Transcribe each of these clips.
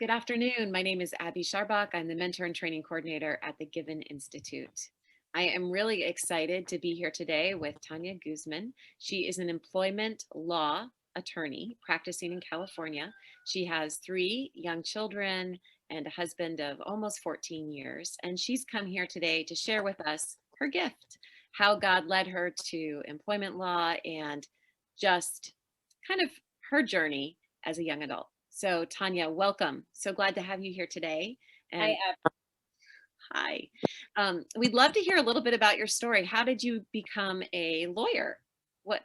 Good afternoon. My name is Abby Sharbach. I'm the Mentor and Training Coordinator at the Given Institute. I am really excited to be here today with Tanya Guzman. She is an employment law attorney practicing in California. She has 3 young children and a husband of almost 14 years. And she's come here today to share with us her gift, how God led her to employment law and just kind of her journey as a young adult. So, Tanya, welcome. So glad to have you here today. And Hi, Ab. hi. We'd love to hear a little bit about your story. How did you become a lawyer? What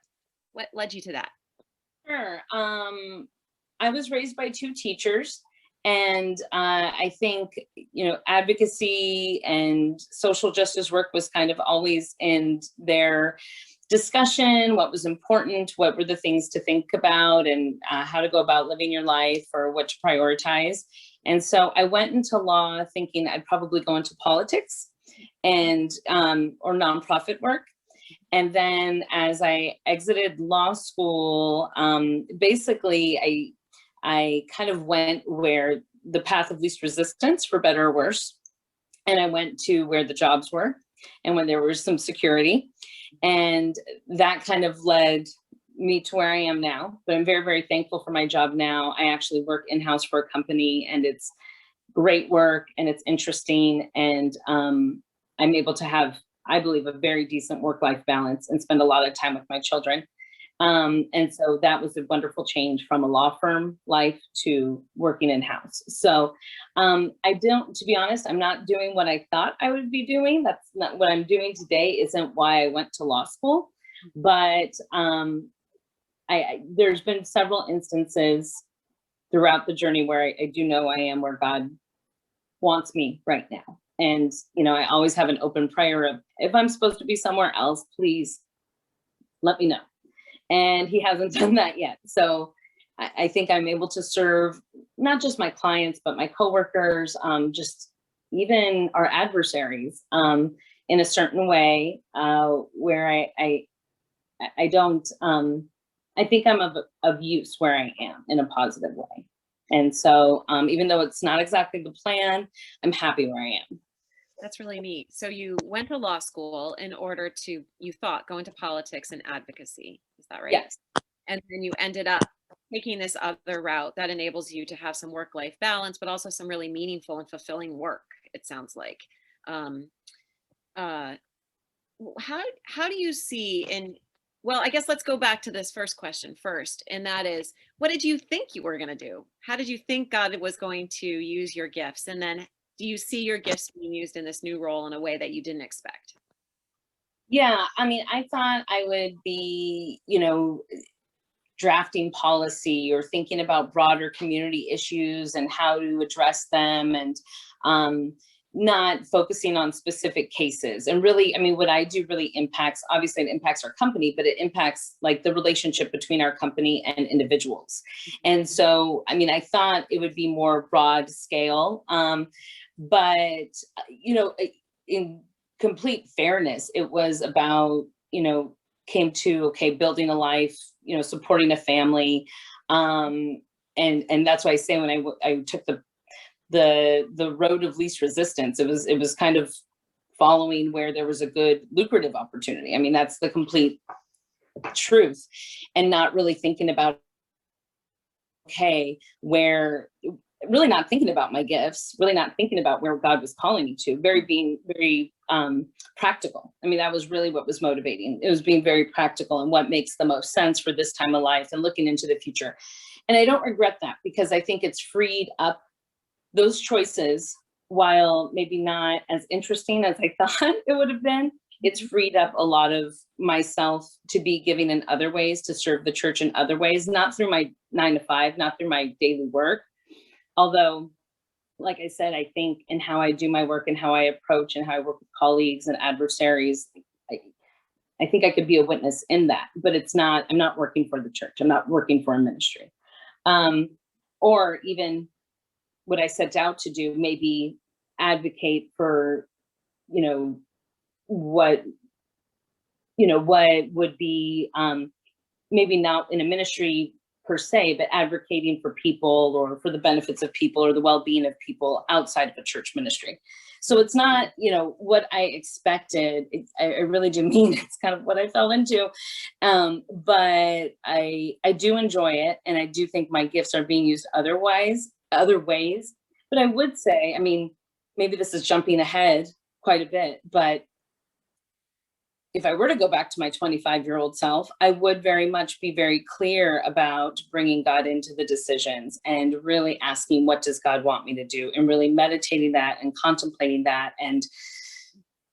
what led you to that? Sure. I was raised by two teachers, and I think advocacy and social justice work was kind of always in their discussion. What was important? What were the things to think about, and how to go about living your life, or what to prioritize. And so I went into law thinking I'd probably go into politics and or nonprofit work. And then as I exited law school, basically I kind of went where the path of least resistance, for better or worse. And I went to where the jobs were and when there was some security. And that kind of led me to where I am now. But I'm very, very thankful for my job now. I actually work in-house for a company, and it's great work and it's interesting. And I'm able to have, I believe, a very decent work-life balance and spend a lot of time with my children. And so that was a wonderful change from a law firm life to working in-house. So to be honest, I'm not doing what I thought I would be doing. That's not what I'm doing today, isn't why I went to law school. But there's been several instances throughout the journey where I do know I am where God wants me right now. And, I always have an open prayer of, if I'm supposed to be somewhere else, please let me know. And he hasn't done that yet. So I think I'm able to serve not just my clients, but my coworkers, just even our adversaries, in a certain way, where I don't, I think I'm of use where I am in a positive way. And so even though it's not exactly the plan, I'm happy where I am. That's really neat. So you went to law school in order to, you thought, go into politics and advocacy. Is that right? Yes. And then you ended up taking this other route that enables you to have some work-life balance, but also some really meaningful and fulfilling work, it sounds like. Um, uh, how do you see well, I guess let's go back to this first question first, and that is, what did you think you were going to do? How did you think God was going to use your gifts? And then do you see your gifts being used in this new role in a way that you didn't expect? Yeah. I mean, I thought I would be, drafting policy or thinking about broader community issues and how to address them, and not focusing on specific cases. And really, I mean, what I do really impacts, obviously it impacts our company, but it impacts like the relationship between our company and individuals. And so, I mean, I thought it would be more broad scale. But, in complete fairness, it was about, came to, okay, building a life, supporting a family. And that's why I say when I took the road of least resistance, it was kind of following where there was a good lucrative opportunity. I mean, that's the complete truth, and not really thinking about, okay, where really not thinking about my gifts, really not thinking about where God was calling me to, being very practical. I mean, that was really what was motivating. It was being very practical and what makes the most sense for this time of life and looking into the future. And I don't regret that, because I think it's freed up those choices. While maybe not as interesting as I thought it would have been, it's freed up a lot of myself to be giving in other ways, to serve the church in other ways, not through my 9 to 5, not through my daily work. Although, like I said, I think in how I do my work and how I approach and how I work with colleagues and adversaries, I think I could be a witness in that. But I'm not working for the church. I'm not working for a ministry. Or even what I set out to do, maybe advocate for, what would be maybe not in a ministry per se, but advocating for people or for the benefits of people or the well-being of people outside of a church ministry. So it's not, what I expected. I really do mean it's kind of what I fell into. But I do enjoy it. And I do think my gifts are being used other ways. But I would say, I mean, maybe this is jumping ahead quite a bit, but if I were to go back to my 25-year-old self, I would very much be very clear about bringing God into the decisions and really asking, what does God want me to do? And really meditating that and contemplating that and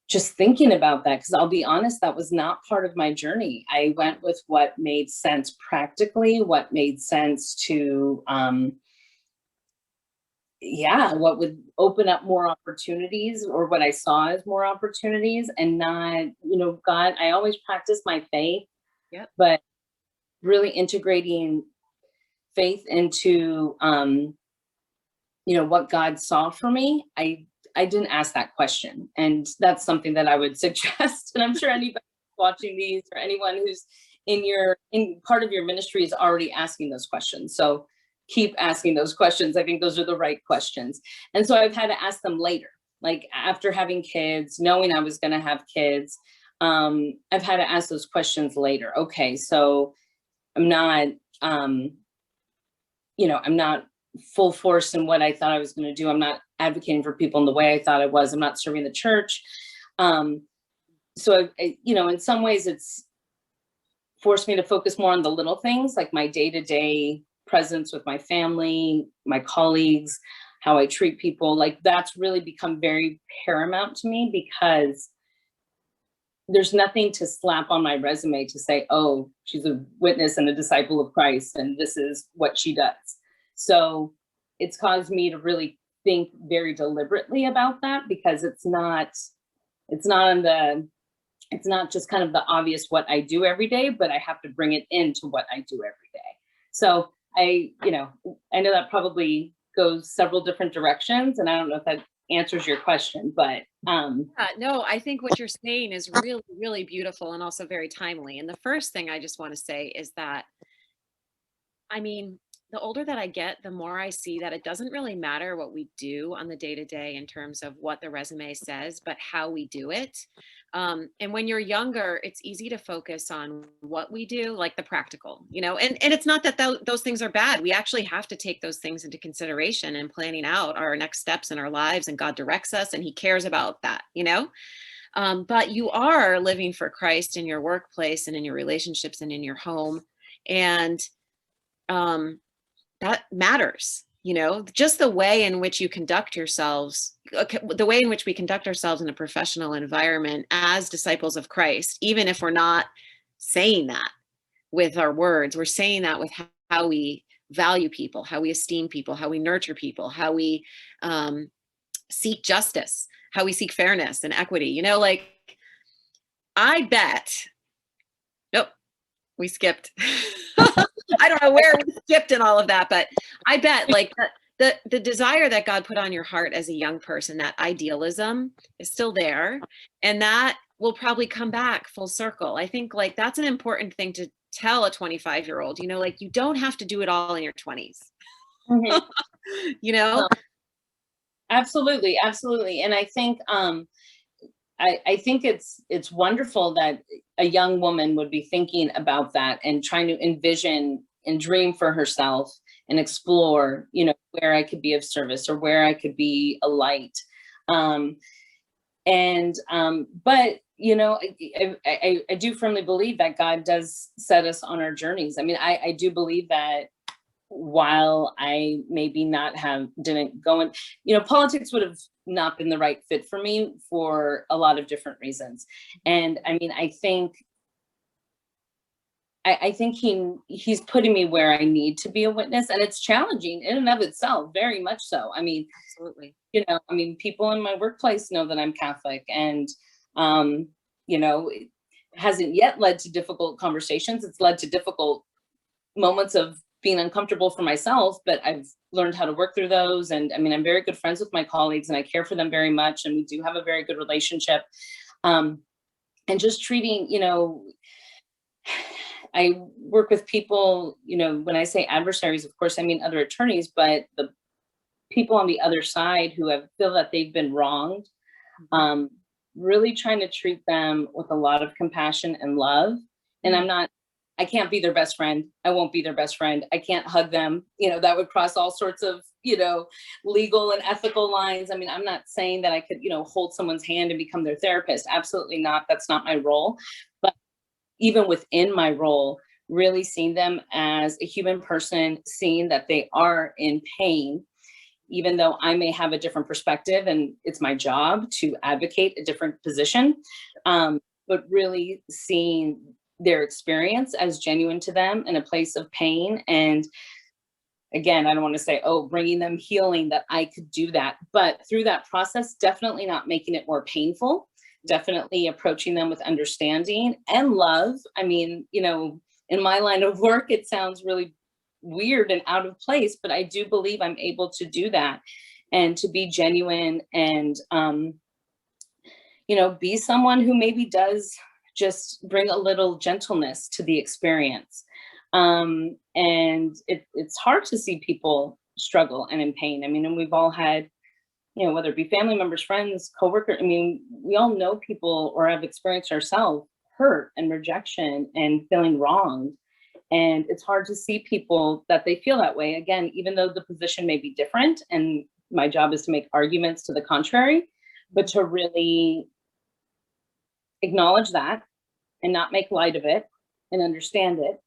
just thinking about that. Because I'll be honest, that was not part of my journey. I went with what made sense practically, what made sense to, what would open up more opportunities, or what I saw as more opportunities, and not, God, I always practice my faith, Yep. but really integrating faith into, what God saw for me. I didn't ask that question. And that's something that I would suggest. And I'm sure anybody watching these, or anyone who's in part of your ministry, is already asking those questions. So keep asking those questions. I think those are the right questions. And so I've had to ask them later, like after having kids, knowing I was going to have kids. I've had to ask those questions later. Okay, so I'm not, I'm not full force in what I thought I was going to do. I'm not advocating for people in the way I thought I was. I'm not serving the church. So, in some ways it's forced me to focus more on the little things, like my day-to-day presence with my family, my colleagues, how I treat people. Like that's really become very paramount to me, because there's nothing to slap on my resume to say, oh, she's a witness and a disciple of Christ, and this is what she does. So it's caused me to really think very deliberately about that, because it's not just kind of the obvious what I do every day, but I have to bring it into what I do every day. So I know that probably goes several different directions, and I don't know if that answers your question, but no, I think what you're saying is really, really beautiful and also very timely. And the first thing I just want to say is that, I mean, the older that I get, the more I see that it doesn't really matter what we do on the day to day in terms of what the resume says, but how we do it. And when you're younger, it's easy to focus on what we do, like the practical, and it's not that those things are bad. We actually have to take those things into consideration in planning out our next steps in our lives, and God directs us and he cares about that, but you are living for Christ in your workplace and in your relationships and in your home. And that matters, just the way in which you conduct yourselves, the way in which we conduct ourselves in a professional environment as disciples of Christ, even if we're not saying that with our words, we're saying that with how we value people, how we esteem people, how we nurture people, how we seek justice, how we seek fairness and equity, like I bet, nope, we skipped. I don't know where we skipped in all of that, but I bet like the desire that God put on your heart as a young person, that idealism is still there, and that will probably come back full circle. I think like that's an important thing to tell a 25-year-old, like you don't have to do it all in your 20s. Mm-hmm. Absolutely. Absolutely. And I think, I think it's wonderful that a young woman would be thinking about that and trying to envision and dream for herself and explore, where I could be of service or where I could be a light. But, I do firmly believe that God does set us on our journeys. I mean, I do believe that while I maybe didn't go in, politics would have not been the right fit for me for a lot of different reasons. And I mean, I think he's putting me where I need to be a witness, and it's challenging in and of itself, very much so. I mean, absolutely. People in my workplace know that I'm Catholic, and it hasn't yet led to difficult conversations. It's led to difficult moments of being uncomfortable for myself, but I've learned how to work through those. And I mean, I'm very good friends with my colleagues, and I care for them very much, and we do have a very good relationship. And just treating, I work with people, when I say adversaries, of course, I mean other attorneys, but the people on the other side who feel that they've been wronged, Mhm. um, really trying to treat them with a lot of compassion and love. And Mm. I can't be their best friend. I won't be their best friend. I can't hug them. That would cross all sorts of, legal and ethical lines. I mean, I'm not saying that I could, hold someone's hand and become their therapist. Absolutely not. That's not my role. But even within my role, really seeing them as a human person, seeing that they are in pain, even though I may have a different perspective and it's my job to advocate a different position, but really seeing their experience as genuine to them in a place of pain. And again, I don't want to say, oh, bringing them healing, that I could do that. But through that process, definitely not making it more painful, definitely approaching them with understanding and love. I mean, in my line of work, it sounds really weird and out of place, but I do believe I'm able to do that and to be genuine and, be someone who maybe does just bring a little gentleness to the experience. And it's hard to see people struggle and in pain. I mean, and we've all had, whether it be family members, friends, coworkers. I mean, we all know people or have experienced ourselves hurt and rejection and feeling wronged. And it's hard to see people that they feel that way. Again, even though the position may be different and my job is to make arguments to the contrary, but to really acknowledge that and not make light of it and understand it.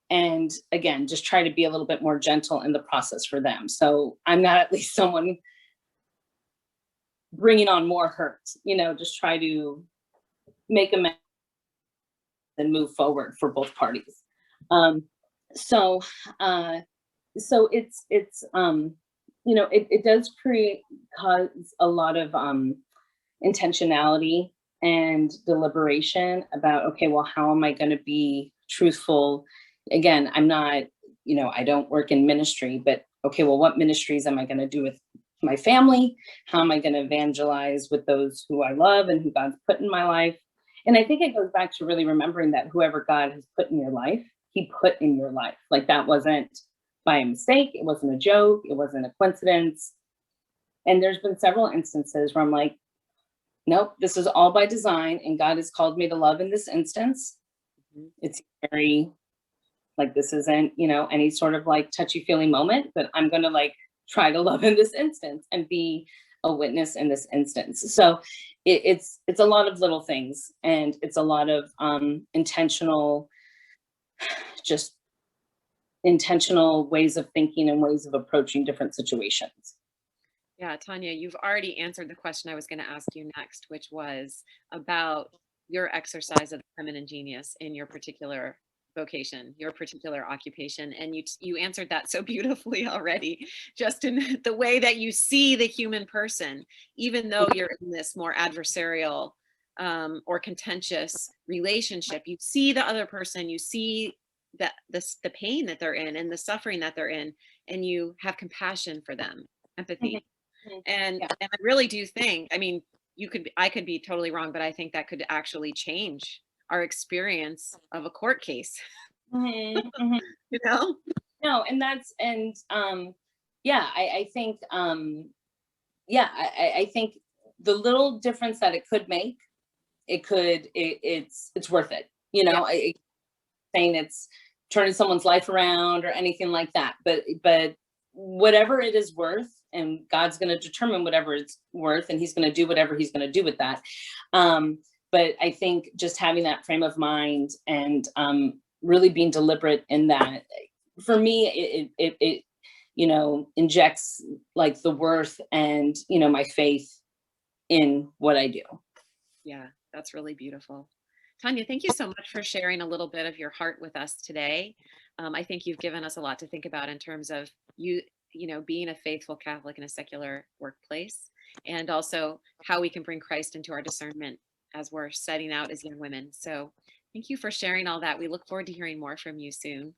And again, just try to be a little bit more gentle in the process for them. So I'm not at least someone bringing on more hurt, just try to make amends and move forward for both parties. Um, so, uh, so it does cause a lot of intentionality and deliberation about, okay, well, how am I going to be truthful? Again, I'm not, I don't work in ministry, but okay, well, what ministries am I going to do with my family? How am I going to evangelize with those who I love and who God's put in my life? And I think it goes back to really remembering that whoever God has put in your life, he put in your life. Like that wasn't by a mistake. It wasn't a joke. It wasn't a coincidence. And there's been several instances where I'm like, nope, this is all by design. And God has called me to love in this instance. Mhm. It's very like, this isn't, any sort of like touchy feely moment, but I'm going to like try to love in this instance and be a witness in this instance. So it's a lot of little things, and it's a lot of intentional, just intentional ways of thinking and ways of approaching different situations. Yeah, Tanya, you've already answered the question I was going to ask you next, which was about your exercise of the feminine genius in your particular vocation, your particular occupation. And you answered that so beautifully already, just in the way that you see the human person, even though you're in this more adversarial or contentious relationship, you see the other person, you see that the pain that they're in and the suffering that they're in, and you have compassion for them, Mhm, empathy. mhm. And Yeah. I really do think, I mean, I could be totally wrong, but I think that could actually change our experience of a court case, Mhm, mhm. you know? No, yeah, I think yeah, I think the little difference that it could make, it's worth it. Yeah. Saying it's turning someone's life around or anything like that, but whatever it is worth, and God's going to determine whatever it's worth, and he's going to do whatever he's going to do with that. But I think just having that frame of mind and really being deliberate in that, for me, it injects like the worth and my faith in what I do. Yeah, that's really beautiful. Tanya, thank you so much for sharing a little bit of your heart with us today. I think you've given us a lot to think about in terms of being a faithful Catholic in a secular workplace, and also how we can bring Christ into our discernment as we're setting out as young women. So thank you for sharing all that. We look forward to hearing more from you soon.